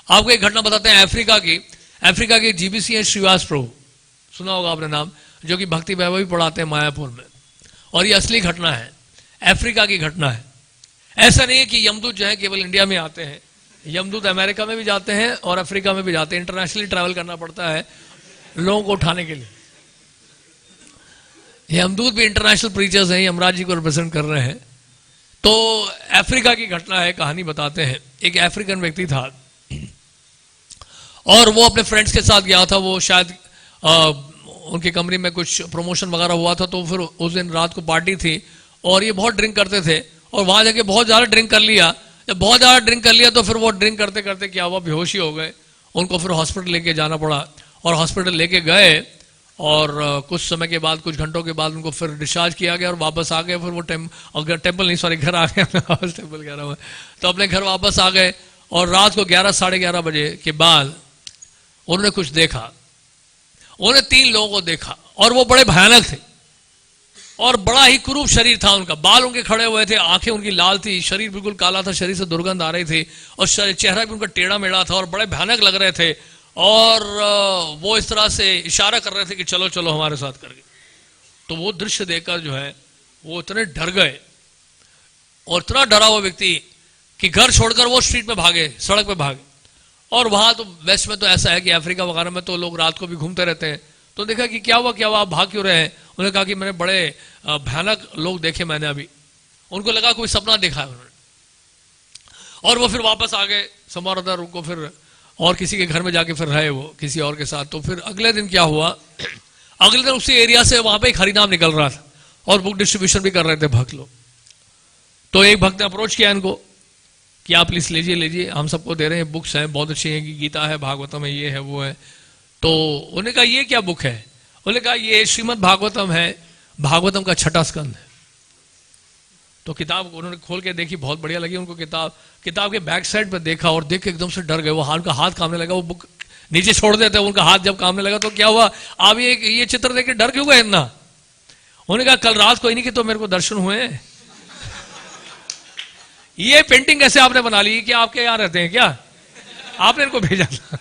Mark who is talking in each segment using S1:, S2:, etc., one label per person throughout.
S1: आपको एक घटना बताते हैं अफ्रीका की जीबीसी है श्रीवास प्रभु, सुना होगा आपने नाम, जो कि भक्ति वैभव भी पढ़ाते हैं मायापुर में। और ये असली घटना है, अफ्रीका की घटना है। ऐसा नहीं है कि यमदूत जो है केवल इंडिया में आते हैं, यमदूत अमेरिका में भी जाते हैं और अफ्रीका में भी जाते हैं। इंटरनेशनली ट्रैवल करना पड़ता है लोगों को उठाने के लिए। यमदूत भी इंटरनेशनल प्रीचर्स हैं, यमराज जी को रिप्रेजेंट कर रहे हैं। तो अफ्रीका की घटना है, कहानी बताते हैं। एक अफ्रीकन व्यक्ति था और वो अपने फ्रेंड्स के साथ गया था। वो शायद उनकी कंपनी में कुछ प्रमोशन वगैरह हुआ था, तो फिर उस दिन रात को पार्टी थी और ये बहुत ड्रिंक करते थे और वहां जाके बहुत ज्यादा ड्रिंक कर लिया। जब बहुत ज्यादा ड्रिंक कर लिया तो फिर वो ड्रिंक करते करते क्या हुआ, बेहोशी हो गए। उनको फिर हॉस्पिटल लेके जाना पड़ा और हॉस्पिटल लेके गए और कुछ समय के बाद, कुछ घंटों के बाद उनको फिर डिस्चार्ज किया गया और वापस आ गए। फिर वो टेम्पल नहीं, सॉरी, घर आ गए, टेम्पल कह रहा हूं, तो अपने घर वापस आ गए। और रात को 11 साढ़े 11 बजे के बाद उन्होंने कुछ देखा। उन्होंने 3 लोगों को देखा और वो बड़े भयानक थे और बड़ा ही कुरूप शरीर था उनका। बाल उनके खड़े हुए थे, आंखें उनकी लाल थी, शरीर बिल्कुल काला था, शरीर से दुर्गंध आ रही थी और चेहरा भी उनका टेढ़ा मेढ़ा था और बड़े भयानक लग रहे थे। और वो इस तरह से इशारा कर रहे थे कि चलो चलो हमारे साथ करके। तो वो दृश्य देखकर जो है वो इतने डर गए और इतना डरा हुआ व्यक्ति कि घर छोड़कर वो स्ट्रीट पे भागे, सड़क पे भागे। और वहां तो वेस्ट में तो ऐसा है कि अफ्रीका वगैरह में तो लोग रात को भी घूमते रहते हैं। तो देखा कि क्या हुआ, आप भाग क्यों रहे हैं? उन्होंने कहा कि मैंने बड़े भयानक लोग देखे मैंने अभी। उनको लगा कोई सपना देखा है उन्होंने, और वो फिर वापस आ गए संवाददाता को, फिर और किसी के घर में जाके फिर रहे वो किसी और के साथ। तो फिर अगले दिन क्या हुआ, अगले दिन उसी एरिया से वहां पे एक हरिनाम निकल रहा था और बुक डिस्ट्रीब्यूशन भी कर रहे थे भक्त लोग। तो एक भक्त ने अप्रोच किया इनको कि आप प्लीज लीजिए, हम सबको दे रहे हैं, बुक्स हैं बहुत अच्छी हैं, गीता है, भागवतम है, ये है वो है। तो उन्होंने कहा ये क्या बुक है? उन्होंने कहा ये श्रीमद् भागवतम है, भागवतम का 6ठा स्कंद है। तो किताब उन्होंने खोल के देखी, बहुत बढ़िया लगी उनको किताब के बैक साइड पर देखा और देख के एकदम से डर गए। वो उनका हाथ कांपने लगा, वो बुक नीचे छोड़ देते, उनका हाथ जब कांपने लगा तो क्या हुआ, आप ये चित्र देख के डर क्यों गए इतना? उन्होंने कहा कल रात को इन्हीं के तो मेरे को दर्शन हुए। ये पेंटिंग कैसे आपने बना ली? कि आपके यहां रहते हैं क्या? आपने इनको भेजा था?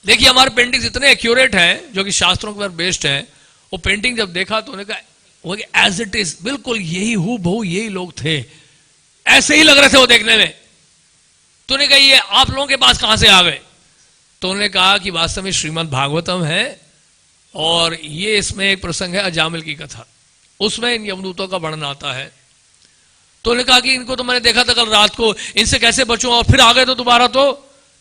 S1: देखिए हमारे पेंटिंग्स इतने एक्यूरेट हैं जो कि शास्त्रों पर बेस्ड है। वो पेंटिंग जब देखा तो उन्होंने कहा एज इट इज, बिल्कुल यही हूबहू यही लोग थे, ऐसे ही लग रहे थे वो देखने में। तो उन्होंने कहा ये आप लोगों के पास कहां से आ गए? तो उन्होंने कहा कि वास्तव में श्रीमद् भागवतम है और ये इसमें एक प्रसंग है अजामिल की कथा, उसमें इन यमदूतों का वर्णन आता है। तो उन्होंने कहा कि इनको तो मैंने देखा था कल रात को, इनसे कैसे बचूं? और फिर आ गए तो दोबारा। तो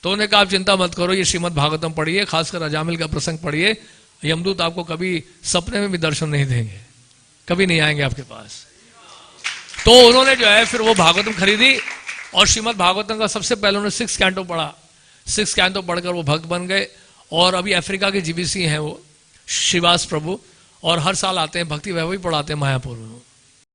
S1: उन्होंने कहा आप चिंता मत करो, ये श्रीमद् भागवतम पढ़िए, खासकर अजामिल का प्रसंग पढ़िए, यमदूत आपको कभी सपने में भी दर्शन नहीं देंगे, कभी नहीं आएंगे आपके पास। तो उन्होंने जो है फिर वो भागवतम खरीदी और श्रीमद् भागवतम का सबसे पहले उन्होंने 6 कैंटो पढ़ा। 6 कैंटो पढ़कर वो भक्त बन गए और अभी अफ्रीका के जीबीसी हैं वो श्रीवास प्रभु, और हर साल आते हैं, भक्ति वैभव भी पढ़ाते हैं मायापुर में।